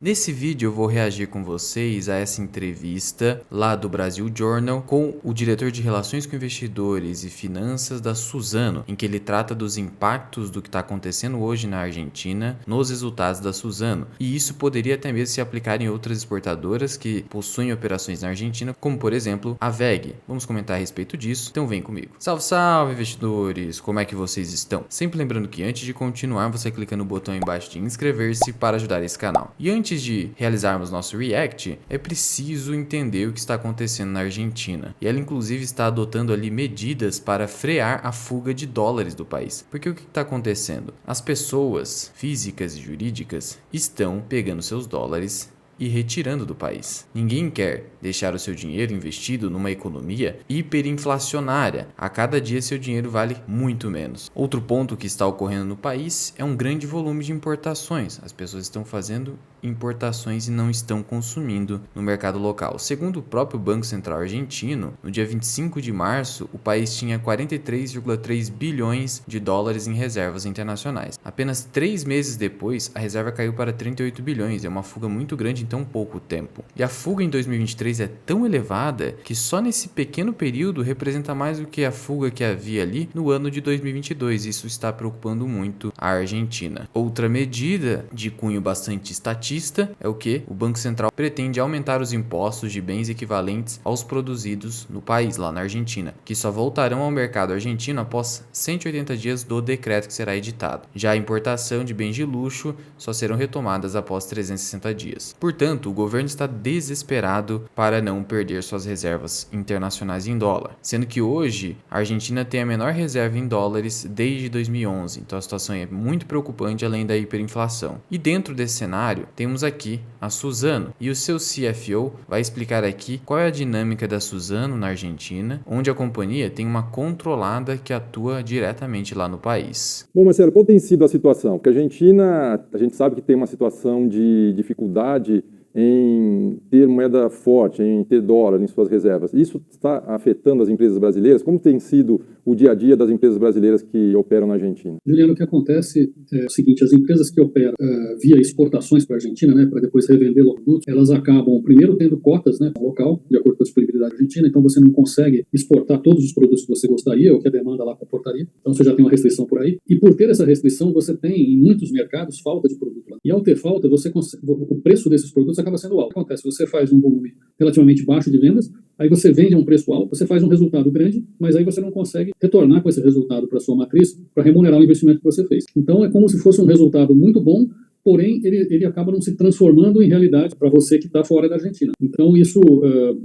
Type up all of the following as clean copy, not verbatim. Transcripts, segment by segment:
Nesse vídeo eu vou reagir com vocês a essa entrevista lá do Brasil Journal com o diretor de Relações com Investidores e Finanças da Suzano, em que ele trata dos impactos do que está acontecendo hoje na Argentina nos resultados da Suzano. E isso poderia até mesmo se aplicar em outras exportadoras que possuem operações na Argentina, como por exemplo a WEG. Vamos comentar a respeito disso, então vem comigo. Salve, salve investidores! Como é que vocês estão? Sempre lembrando que antes de continuar você clica no botão embaixo de inscrever-se para ajudar esse canal. E antes de realizarmos nosso react, é preciso entender o que está acontecendo na Argentina. E ela inclusive está adotando ali medidas para frear a fuga de dólares do país. Porque o que está acontecendo? As pessoas físicas e jurídicas estão pegando seus dólares e retirando do país. Ninguém quer deixar o seu dinheiro investido numa economia hiperinflacionária. A cada dia seu dinheiro vale muito menos. Outro ponto que está ocorrendo no país é um grande volume de importações. As pessoas estão fazendo importações e não estão consumindo no mercado local. Segundo o próprio Banco Central argentino, no dia 25 de março, o país tinha 43,3 bilhões de dólares em reservas internacionais. Apenas 3 meses depois, a reserva caiu para 38 bilhões. É uma fuga muito grande em tão pouco tempo. E a fuga em 2023 é tão elevada que só nesse pequeno período representa mais do que a fuga que havia ali no ano de 2022. Isso está preocupando muito a Argentina. Outra medida de cunho bastante estatístico é o que o Banco Central pretende aumentar os impostos de bens equivalentes aos produzidos no país, lá na Argentina, que só voltarão ao mercado argentino após 180 dias do decreto que será editado. Já a importação de bens de luxo só serão retomadas após 360 dias. Portanto, o governo está desesperado para não perder suas reservas internacionais em dólar, sendo que hoje a Argentina tem a menor reserva em dólares desde 2011, então a situação é muito preocupante além da hiperinflação. E dentro desse cenário, temos aqui a Suzano e o seu CFO vai explicar aqui qual é a dinâmica da Suzano na Argentina, onde a companhia tem uma controlada que atua diretamente lá no país. Bom, Marcelo, qual tem sido a situação? Porque a Argentina, a gente sabe que tem uma situação de dificuldade em ter moeda forte, em ter dólar em suas reservas. Isso está afetando as empresas brasileiras? Como tem sido o dia a dia das empresas brasileiras que operam na Argentina? Juliano, o que acontece é o seguinte, as empresas que operam via exportações para a Argentina, né, para depois revender o produto, elas acabam primeiro tendo cotas, né, local, de acordo com a disponibilidade argentina, então você não consegue exportar todos os produtos que você gostaria, ou que a demanda lá comportaria, então você já tem uma restrição por aí, e por ter essa restrição você tem em muitos mercados falta de produto lá. E ao ter falta, o preço desses produtos acaba sendo alto. O que acontece? Você faz um volume relativamente baixo de vendas, aí você vende a um preço alto, você faz um resultado grande, mas aí você não consegue retornar com esse resultado para sua matriz para remunerar o investimento que você fez. Então é como se fosse um resultado muito bom, porém ele acaba não se transformando em realidade para você que está fora da Argentina. Então isso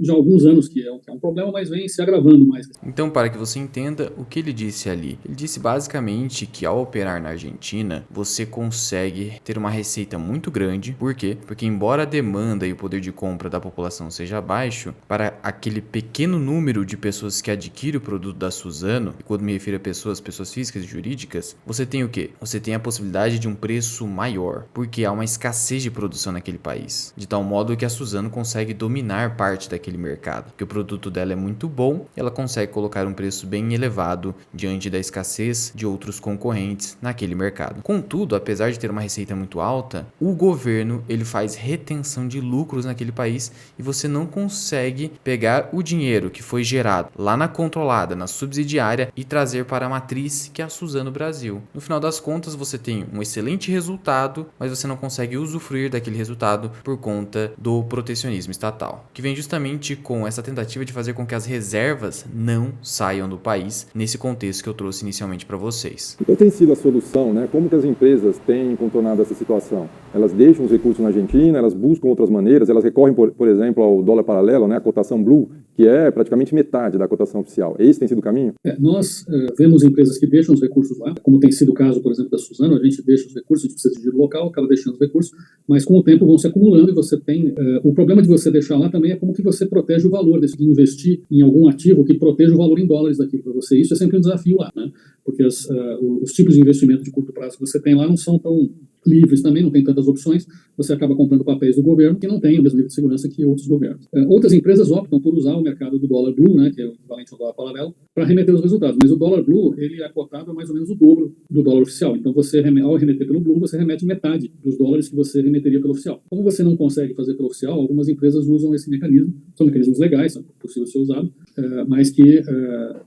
já há alguns anos que é um problema, mas vem se agravando mais. Então, para que você entenda o que ele disse ali, ele disse basicamente que ao operar na Argentina, você consegue ter uma receita muito grande. Por quê? Porque embora a demanda e o poder de compra da população seja baixo, para aquele pequeno número de pessoas que adquire o produto da Suzano, e quando me refiro a pessoas físicas e jurídicas, você tem o quê? Você tem a possibilidade de um preço maior, porque há uma escassez de produção naquele país, de tal modo que a Suzano consegue dominar parte daquele mercado, que o produto dela é muito bom, ela consegue colocar um preço bem elevado diante da escassez de outros concorrentes naquele mercado. Contudo, apesar de ter uma receita muito alta, o governo ele faz retenção de lucros naquele país e você não consegue pegar o dinheiro que foi gerado lá na controlada, na subsidiária e trazer para a matriz que é a Suzano Brasil. No final das contas, você tem um excelente resultado, mas você não consegue usufruir daquele resultado por conta do protecionismo estatal, que vem justamente com essa tentativa de fazer com que as reservas não saiam do país, nesse contexto que eu trouxe inicialmente para vocês. Qual tem sido a solução, né? Como que as empresas têm contornado essa situação? Elas deixam os recursos na Argentina, elas buscam outras maneiras, elas recorrem, por exemplo, ao dólar paralelo, né? A cotação blue, que é praticamente metade da cotação oficial. Esse tem sido o caminho? Nós vemos empresas que deixam os recursos lá, como tem sido o caso, por exemplo, da Suzano, a gente deixa os recursos, a gente precisa de dinheiro local, acaba deixando os recursos, mas com o tempo vão se acumulando e você tem... o problema de você deixar lá também é como que você protege o valor, de investir em algum ativo que proteja o valor em dólares daquilo para você. Isso é sempre um desafio lá, né? Porque os tipos de investimento de curto prazo que você tem lá não são livres também, não tem tantas opções, você acaba comprando papéis do governo que não têm o mesmo nível de segurança que outros governos. Outras empresas optam por usar o mercado do dólar blue, né, que é o equivalente ao dólar paralelo, para remeter os resultados. Mas o dólar blue, ele é cotado a mais ou menos o dobro do dólar oficial. Então, ao remeter pelo blue, você remete metade dos dólares que você remeteria pelo oficial. Como você não consegue fazer pelo oficial, algumas empresas usam esse mecanismo. São mecanismos legais, são possíveis de ser usados, mas que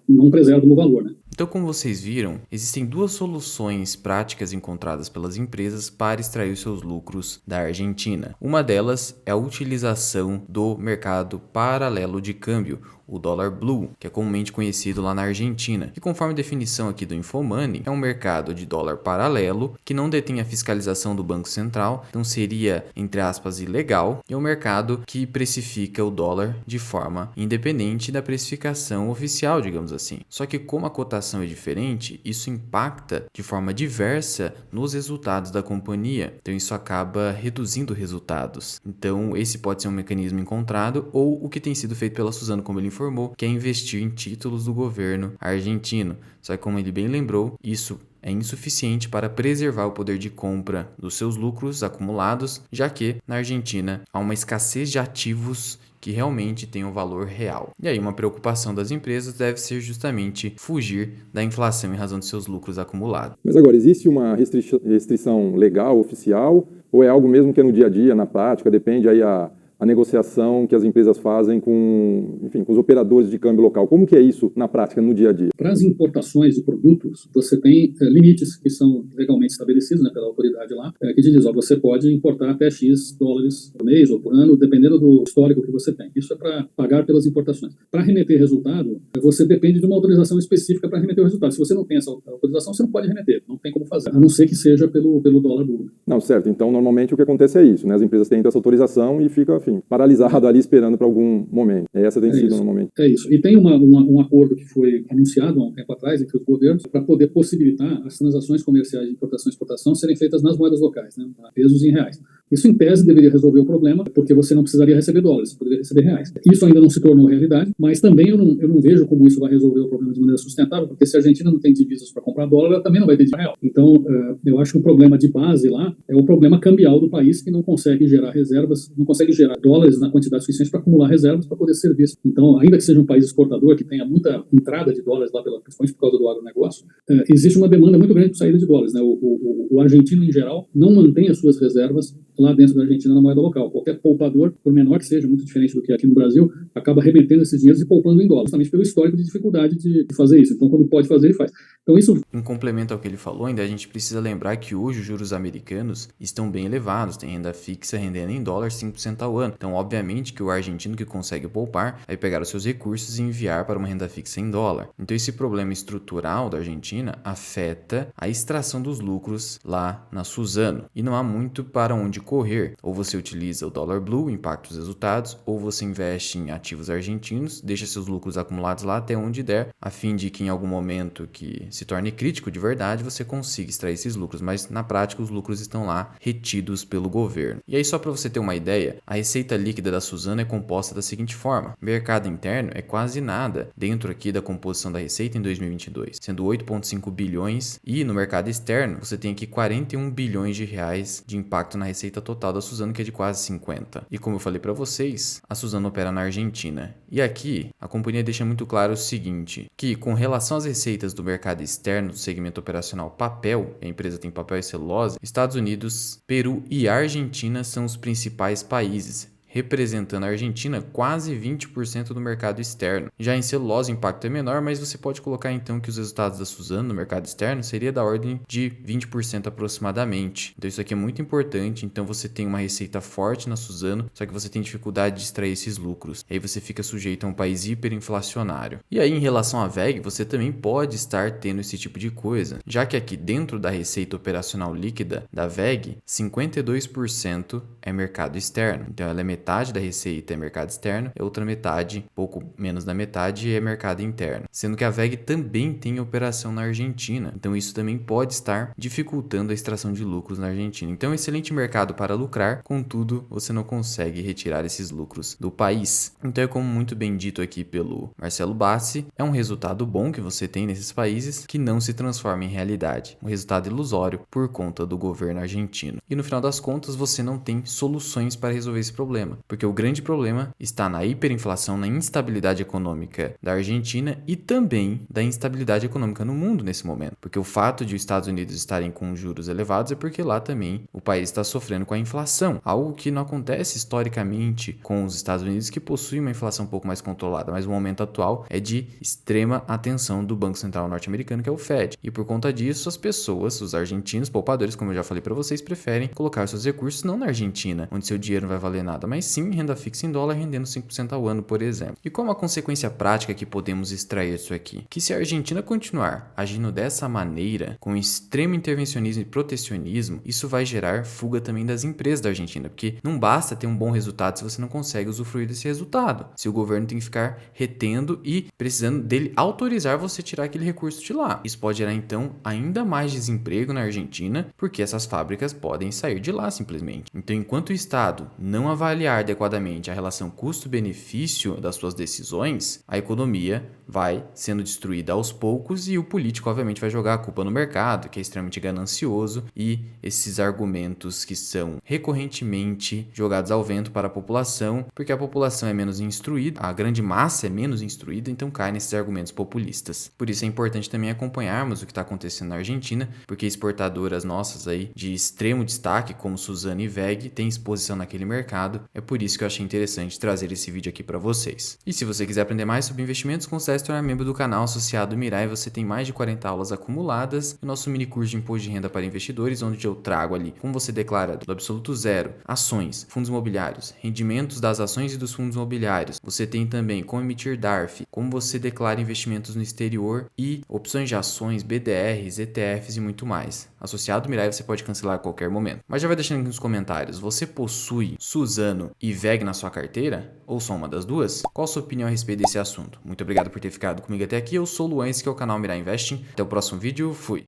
não preservam o valor, né? Então, como vocês viram, existem duas soluções práticas encontradas pelas empresas para extrair os seus lucros da Argentina. Uma delas é a utilização do mercado paralelo de câmbio, o dólar blue, que é comumente conhecido lá na Argentina, que conforme a definição aqui do Infomoney, é um mercado de dólar paralelo que não detém a fiscalização do Banco Central, então seria, entre aspas, ilegal, e é um mercado que precifica o dólar de forma independente da precificação oficial, digamos assim. Só que como a cotação é diferente, isso impacta de forma diversa nos resultados da companhia, então isso acaba reduzindo resultados. Então esse pode ser um mecanismo encontrado ou o que tem sido feito pela Suzano, como ele informou, que é investir em títulos do governo argentino. Só que como ele bem lembrou, isso é insuficiente para preservar o poder de compra dos seus lucros acumulados, já que na Argentina há uma escassez de ativos que realmente tem um valor real. E aí uma preocupação das empresas deve ser justamente fugir da inflação em razão de seus lucros acumulados. Mas agora, existe uma restrição legal, oficial, ou é algo mesmo que é no dia a dia, na prática, depende aí a negociação que as empresas fazem com os operadores de câmbio local? Como que é isso na prática, no dia a dia? Para as importações de produtos, você tem limites que são legalmente estabelecidos, né, pela autoridade lá, que diz, você pode importar até X dólares por mês ou por ano, dependendo do histórico que você tem. Isso é para pagar pelas importações. Para remeter resultado, você depende de uma autorização específica para remeter o resultado. Se você não tem essa autorização, você não pode remeter, não tem como fazer, a não ser que seja pelo dólar blue. Não, certo. Então, normalmente o que acontece é isso, né? As empresas têm essa autorização e fica, paralisado ali esperando para algum momento. Essa tem sido normalmente. É isso. E tem um acordo que foi anunciado há um tempo atrás entre os governos para poder possibilitar as transações comerciais de importação e exportação serem feitas nas moedas locais, né? Pesos em reais. Isso, em tese, deveria resolver o problema, porque você não precisaria receber dólares, você poderia receber reais. Isso ainda não se tornou realidade, mas também eu não vejo como isso vai resolver o problema de maneira sustentável, porque se a Argentina não tem divisas para comprar dólar, ela também não vai ter divisa real. Então, eu acho que o problema de base lá é o problema cambial do país, que não consegue gerar reservas, não consegue gerar dólares na quantidade suficiente para acumular reservas para poder ser visto. Então, ainda que seja um país exportador, que tenha muita entrada de dólares lá, principalmente por causa do agronegócio, existe uma demanda muito grande por saída de dólares, né? O argentino, em geral, não mantém as suas reservas lá dentro da Argentina na moeda local. Qualquer poupador, por menor que seja, muito diferente do que aqui no Brasil, acaba remetendo esses dinheiros e poupando em dólar, justamente pelo histórico de dificuldade de fazer isso. Então, quando pode fazer, ele faz. Então, isso... Em complemento ao que ele falou, ainda a gente precisa lembrar que hoje os juros americanos estão bem elevados, tem renda fixa rendendo em dólar 5% ao ano. Então, obviamente que o argentino que consegue poupar vai pegar os seus recursos e enviar para uma renda fixa em dólar. Então, esse problema estrutural da Argentina afeta a extração dos lucros lá na Suzano. E não há muito para onde correr. Ou você utiliza o dólar blue, impacta os resultados, ou você investe em ativos argentinos, deixa seus lucros acumulados lá até onde der, a fim de que em algum momento que se torne crítico de verdade, você consiga extrair esses lucros, mas na prática os lucros estão lá retidos pelo governo. E aí, só para você ter uma ideia, a receita líquida da Suzano é composta da seguinte forma: mercado interno é quase nada dentro aqui da composição da receita em 2022, sendo 8,5 bilhões, e no mercado externo você tem aqui 41 bilhões de reais de impacto na receita total da Suzano, que é de quase 50. E como eu falei para vocês, a Suzano opera na Argentina. E aqui a companhia deixa muito claro o seguinte, que com relação às receitas do mercado externo do segmento operacional papel, a empresa tem papel e celulose, Estados Unidos, Peru e Argentina são os principais países, representando a Argentina quase 20% do mercado externo. Já em celulose o impacto é menor, mas você pode colocar então que os resultados da Suzano no mercado externo seria da ordem de 20% aproximadamente. Então isso aqui é muito importante, então você tem uma receita forte na Suzano, só que você tem dificuldade de extrair esses lucros. E aí você fica sujeito a um país hiperinflacionário. E aí em relação à VEG, você também pode estar tendo esse tipo de coisa, já que aqui dentro da receita operacional líquida da VEG, 52% é mercado externo. Então ela é metade da receita é mercado externo e a outra metade, pouco menos da metade, é mercado interno. Sendo que a WEG também tem operação na Argentina, então isso também pode estar dificultando a extração de lucros na Argentina. Então é um excelente mercado para lucrar, contudo, você não consegue retirar esses lucros do país. Então é como muito bem dito aqui pelo Marcelo Bassi, é um resultado bom que você tem nesses países que não se transforma em realidade. Um resultado ilusório por conta do governo argentino. E no final das contas, você não tem soluções para resolver esse problema, porque o grande problema está na hiperinflação, na instabilidade econômica da Argentina e também da instabilidade econômica no mundo nesse momento. Porque o fato de os Estados Unidos estarem com juros elevados é porque lá também o país está sofrendo com a inflação, algo que não acontece historicamente com os Estados Unidos, que possuem uma inflação um pouco mais controlada, mas o momento atual é de extrema atenção do Banco Central norte-americano, que é o Fed. E por conta disso, as pessoas, os argentinos, poupadores, como eu já falei para vocês, preferem colocar seus recursos não na Argentina, onde seu dinheiro não vai valer nada, mas sim em renda fixa em dólar, rendendo 5% ao ano, por exemplo. E qual a consequência prática que podemos extrair disso aqui? Que se a Argentina continuar agindo dessa maneira, com extremo intervencionismo e protecionismo, isso vai gerar fuga também das empresas da Argentina, porque não basta ter um bom resultado se você não consegue usufruir desse resultado. Se o governo tem que ficar retendo e precisando dele autorizar você tirar aquele recurso de lá. Isso pode gerar então ainda mais desemprego na Argentina, porque essas fábricas podem sair de lá simplesmente. Então, enquanto o Estado não avaliar adequadamente a relação custo-benefício das suas decisões, a economia vai sendo destruída aos poucos e o político obviamente vai jogar a culpa no mercado, que é extremamente ganancioso, e esses argumentos que são recorrentemente jogados ao vento para a população, porque a população é menos instruída, a grande massa é menos instruída, então cai nesses argumentos populistas. Por isso é importante também acompanharmos o que está acontecendo na Argentina, porque exportadoras nossas aí de extremo destaque, como Suzano e WEG, têm exposição naquele mercado. É por isso que eu achei interessante trazer esse vídeo aqui para vocês. E se você quiser aprender mais sobre investimentos, considere se tornar membro do canal associado Mirai. Você tem mais de 40 aulas acumuladas e o nosso mini curso de imposto de renda para investidores, onde eu trago ali como você declara do absoluto zero, ações, fundos imobiliários, rendimentos das ações e dos fundos imobiliários. Você tem também como emitir DARF, como você declara investimentos no exterior e opções de ações, BDRs, ETFs e muito mais. Associado Mirai você pode cancelar a qualquer momento. Mas já vai deixando aqui nos comentários, você possui Suzano e WEG na sua carteira? Ou só uma das duas? Qual a sua opinião a respeito desse assunto? Muito obrigado por ter ficado comigo até aqui. Eu sou o Luan, esse que é o canal Mirai Investing. Até o próximo vídeo, fui!